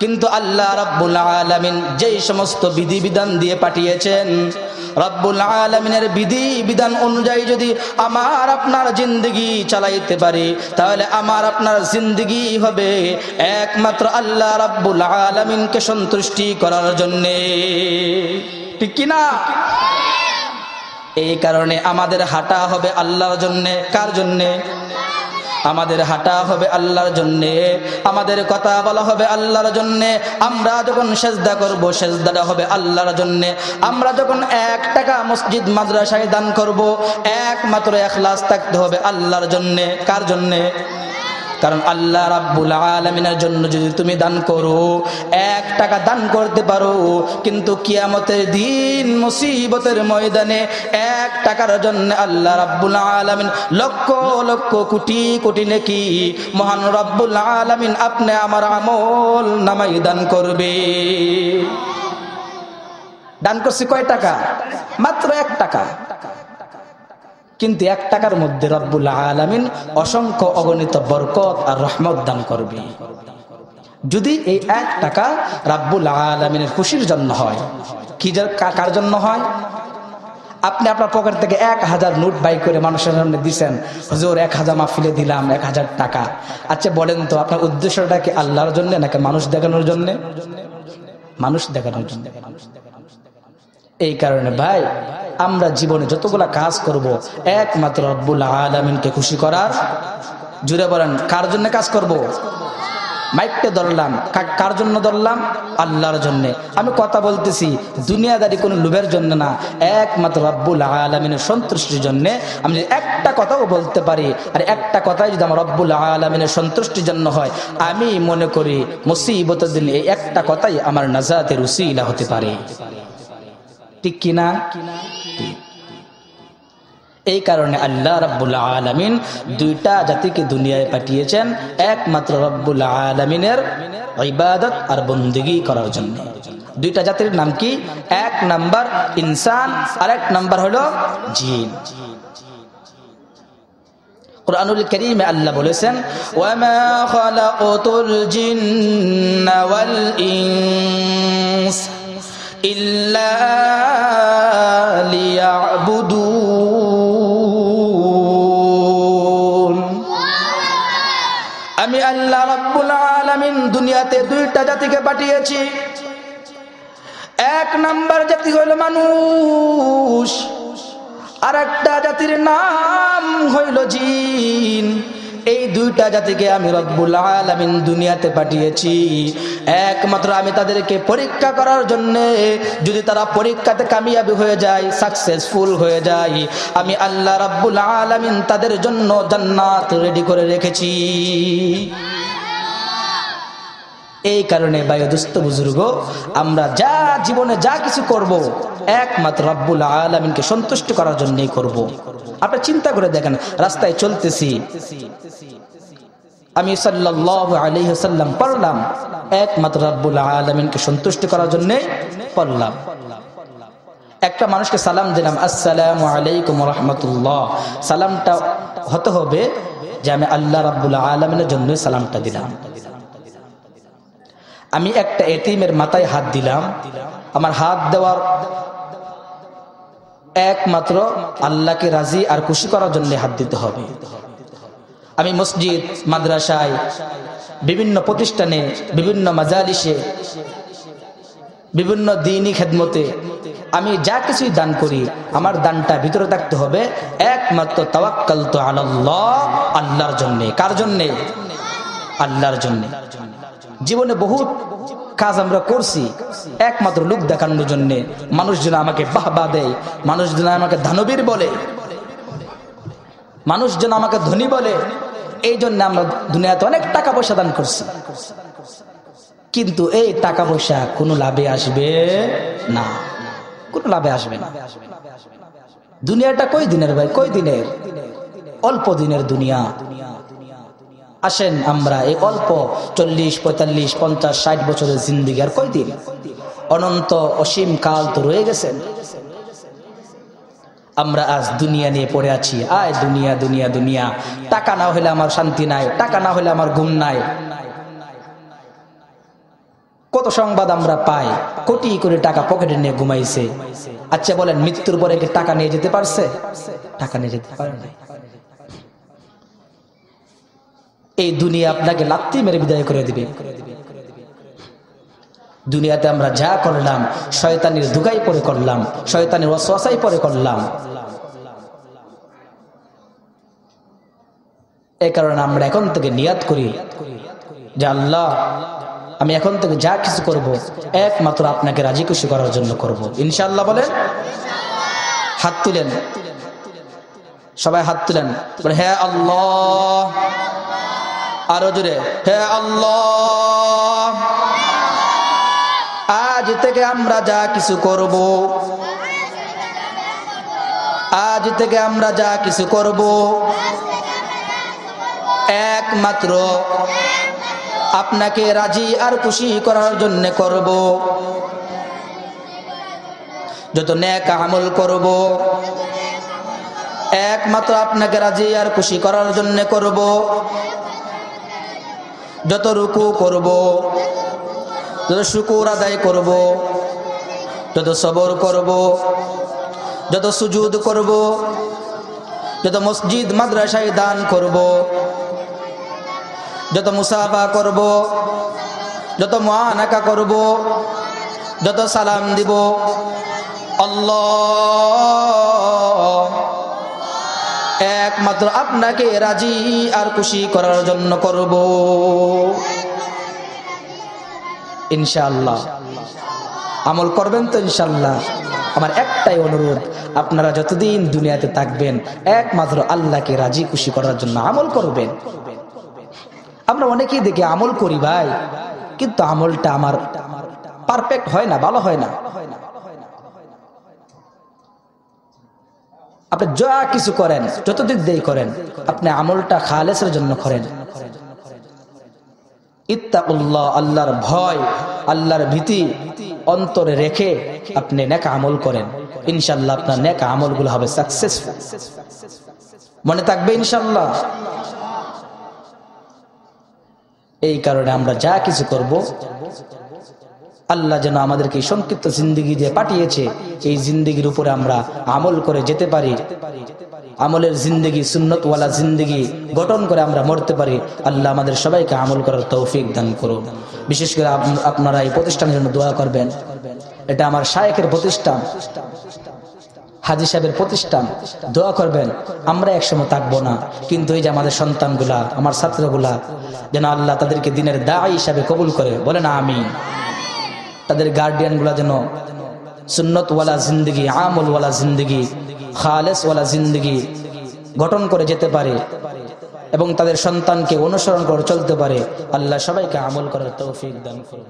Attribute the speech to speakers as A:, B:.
A: কিন্তু আল্লাহ রাব্বুল আলামিন যেই সমস্ত বিধিবিধান দিয়ে পাঠিয়েছেন, রাব্বুল আলামিনের বিধিবিধান অনুযায়ী যদি আমার আপনার জিন্দেগি চালাইতে পারি, তাহলে আমার আপনার জিন্দেগি হবে একমাত্র আল্লাহ রাব্বুল আলামিনকে সন্তুষ্টি করার জন্য। ঠিক কি না? এই কারণে আমাদের হাঁটা হবে আল্লাহর জন্য। কার জন্যে? আমাদের হাঁটা হবে আল্লাহর জন্যে, আমাদের কথা বলা হবে আল্লাহর জন্যে। আমরা যখন সেজদা করব, সেজদাটা হবে আল্লাহর জন্যে। আমরা যখন 1 টাকা মসজিদ মাদ্রাসায় দান করব, একমাত্র ইখলাস থাকতে হবে আল্লাহর জন্যে। কার জন্যে? কারণ আল্লাহ রাব্বুল আলামিনের জন্য যদি তুমি দান করো, 1 টাকা দান করতে পারো, কিন্তু কিয়ামতের দিন মুসিবতের ময়দানে 1 টাকার জন্য আল্লাহ রাব্বুল আলামিন লক্ষ লক্ষ কোটি কোটি নেকি মহান রাব্বুল আলামিন আপনি আমার আমল নামায় দান করবে। দান করছি কয় টাকা? মাত্র 1 টাকা। কিন্তু 1 টাকার মধ্যে রব্বুল আলামিন অসংখ্য অগণিত বরকত আর রহমত দান করবে, যদি এই 1 টাকা রব্বুল আলামিনের খুশির জন্য হয়। কি কার জন্য হয়? আপনি আপনার পকেট থেকে 1000 নোট বাই করে মানুষের সামনে দিচ্ছেন, হুজুর 1000 মাহফিলে দিলাম 1000 টাকা। আচ্ছা বলেন তো, আপনার উদ্দেশ্যটা কি আল্লাহর জন্য নাকি মানুষ দেখানোর জন্য? মানুষ দেখানোর জন্য। এই কারণে ভাই, আমরা জীবনে যতগুলা কাজ করব, একমাত্র রব্বুল আলামিনকে খুশি করার। জুড়ে বলেন, কার জন্য কাজ করব? মাইকটা ধরলাম, কার জন্য ধরলাম? আল্লাহর জন্য। আমি কথা বলতেছি দুনিয়াদারি কোনো লোভের জন্য না, একমাত্র রব্বুল আলামিনের সন্তুষ্টির জন্য। আমি যদি একটা কথাও বলতে পারি, আর একটা কথাই যদি আমার রব্বুল আলামিনের সন্তুষ্টির জন্য হয়, আমি মনে করি মুসিবতের দিনে এই একটা কথাই আমার নাজাতের উসিলা হতে পারে। ঠিক কিনা? এই কারণে আল্লাহ রাব্বুল আলামিন 2টা জাতিকে দুনিয়ায় পাঠিয়েছেন, একমাত্র রব্বুল আলামিনের ইবাদত আর বন্দেগী করার জন্য। 2টা জাতির নাম কি? 1 নাম্বার ইনসান, আর 1 নাম্বার হলো জিন। কুরআনুল কারীমে আল্লাহ বলেছেন, ওয়ামা খালাকুতুল জিন্না ওয়াল ইনস ইল্লা লিয়াবুদুন। আমি আল্লাহ রাব্বুল আলামিন দুনিয়াতে 2টা জাতিকে পাঠিয়েছি। 1 নাম্বার জাতি হইল মানুষ, আর একটা জাতির নাম হইল জিন। এই 2টা জাতিকে আমি রব্বুল আলামিন দুনিয়াতে পাঠিয়েছি একমাত্র আমি তাদেরকে পরীক্ষা করার জন্য। যদি তারা পরীক্ষাতে কামিয়াবি হয়ে যায়, সাকসেসফুল হয়ে যায়, আমি আল্লাহ রব্বুল আলামিন তাদের জন্য জান্নাত রেডি করে রেখেছি। এই কারণে ভাই দোস্ত বুজুর্গ, আমরা যা জীবনে যা কিছু করব, একমাত্র রব্বুল আলামিনকে সন্তুষ্ট করার জন্যই করব। আপনি চিন্তা করে দেখেন, রাস্তায় চলতেছি, আমি সাল্লাল্লাহু আলাইহি ওয়াসাল্লাম পড়লাম, একমাত্র রব্বুল আলামিনকে সন্তুষ্ট করার জন্য পড়লাম। একটা মানুষকে সালাম দিলাম, আসসালামু আলাইকুম ওয়া রাহমাতুল্লাহ। সালামটা হতে হবে যে আমি আল্লাহ রাব্বুল আলামিনের জন্য সালামটা দিলাম। আমি একটা এতিমের মাথায় হাত দিলাম, আমার হাত দেওয়ার একমাত্র আল্লাহকে রাজি আর খুশি করার জন্য হাত দিতে হবে। আমি মসজিদ, মাদ্রাসায়, বিভিন্ন প্রতিষ্ঠানে, বিভিন্ন মাজালিসে, বিভিন্ন দ্বীনি খেদমতে আমি যা কিছুই দান করি, আমার দানটা ভিতরে থাকতে হবে একমাত্র তাওয়াক্কালতু আলাল্লাহ, আল্লাহর জন্য। কার জন্য? আল্লাহর জন্য। জীবনে বহুত কাজ আমরা করছি একমাত্র লোক দেখানোর জন্য, মানুষ যেন আমাকে বাহবা দেয়, মানুষ যেন আমাকে দানবীর বলে, মানুষ যেন আমাকে ধনী বলে। এই জন্য আমরা দুনিয়াতে অনেক টাকা পয়সা দান করছি, কিন্তু এই টাকা পয়সা কোনো লাভে আসবে না, কোনো লাভে আসবে না। দুনিয়াটা কই দিনের ভাই? কই দিনের? অল্প দিনের দুনিয়া। আসেন আমরা এই অল্প 40, 45, 50, 60 বছরের জিন্দেগি আর কয়দিন? অনন্ত অসীম কাল তো রয়ে গেছেন। আমরা আজ দুনিয়া নিয়ে পড়ে আছি, আয় দুনিয়া দুনিয়া দুনিয়া। টাকা না হলে আমার শান্তি নাই, টাকা না হলে আমার ঘুম নাই, কত সংবাদ আমরা পাই, কোটি কোটি টাকা পকেটে নিয়ে ঘুমাইছে। আচ্ছা বলেন, মৃত্যুর পরে কি টাকা নিয়ে যেতে পারছে? টাকা নিয়ে যেতে পারে না। এই দুনিয়া আপনাকে লাত্তি মেরে বিদায় করে দিবে। দুনিয়াতে আমরা যা করলাম শয়তানের ধোঁকায় পড়ে করলাম, শয়তানের ওয়াসওয়াসায় পড়ে করলাম। এই কারণে আমরা এখন থেকে নিয়াত করি যে আল্লাহ, আমি এখন থেকে যা কিছু করব একমাত্র আপনাকে রাজি খুশি করার জন্য করব। ইনশাআল্লাহ বলেন। হাত তুলেন, সবাই হাত তুলেন, বলে হে আল্লাহ। আরো জোরে, হে আল্লাহ, আজ থেকে আমরা যা কিছু করব, আজ থেকে আমরা যা কিছু করব একমাত্র আপনাকে রাজি আর খুশি করার জন্য করব। যত নেক আমল করব একমাত্র আপনাকে রাজি আর খুশি করার জন্য করব। যত রুকু করব, যত শুকর আদায় করব, যত সবর করব, যত সুজুদ করব, যত মসজিদ মাদ্রাসায় দান করব, যত মুসাফা করব, যত মুআনাকা করব, যত সালাম দিব, আল্লাহ একমাত্র আপনাকে রাজি আর খুশি করার জন্য করব ইনশাআল্লাহ। আমল করবেন তো ইনশাআল্লাহ? আমার একটাই অনুরোধ, আপনারা যতদিন দুনিয়াতে থাকবেন একমাত্র আল্লাহকে রাজি খুশি করার জন্য আমল করবেন। আমরা অনেকেই দেখি আমল করি ভাই, কিন্তু আমলটা আমার পারফেক্ট হয় না, ভালো হয় না। আপনি যা কিছু করেন, যতদিক দিয়ে করেন, আপনি আমলটা খালেসের জন্য করেন। ইত্তাকুল্লাহ, আল্লাহর ভয়, আল্লাহর ভীতি অন্তরে রেখে আপনি নেক আমল করেন, ইনশাআল্লাহ আপনার নেক আমলগুলো হবে সাকসেসফুল। মনে থাকবে ইনশাআল্লাহ। এই কারণে আমরা যা কিছু করব, আল্লাহ যেন আমাদেরকে সংক্ষিপ্ত জিন্দেগি দিয়ে পাঠিয়েছে, এই জিন্দেগির উপরে আমরা আমল করে যেতে পারি, আমলের জিন্দেগি, সুন্নতওয়ালা জিন্দেগি গঠন করে আমরা মরতে পারি। আল্লাহ আমাদের সবাইকে আমল করার তৌফিক দান করুন। বিশেষ করে আপনারা এই প্রতিষ্ঠানের জন্য দোয়া করবেন। এটা আমার শায়েখের প্রতিষ্ঠান, হাজী সাহেবের প্রতিষ্ঠান। দোয়া করবেন, আমরা একসময় থাকবো না, কিন্তু এই যে আমাদের সন্তানগুলা, আমার ছাত্রগুলা, যেন আল্লাহ তাদেরকে দিনের দাঈ হিসাবে কবুল করে, বলেন আমিন। তাদের গার্ডিয়ানগুলা যেন সুন্নতওয়ালা জিন্দগি, আমলওয়ালা জিন্দগি, খালেসওয়ালা জিন্দগি গঠন করে যেতে পারে এবং তাদের সন্তানকে অনুসরণ করে চলতে পারে। আল্লাহ সবাইকে আমল করার তৌফিক দান করুন।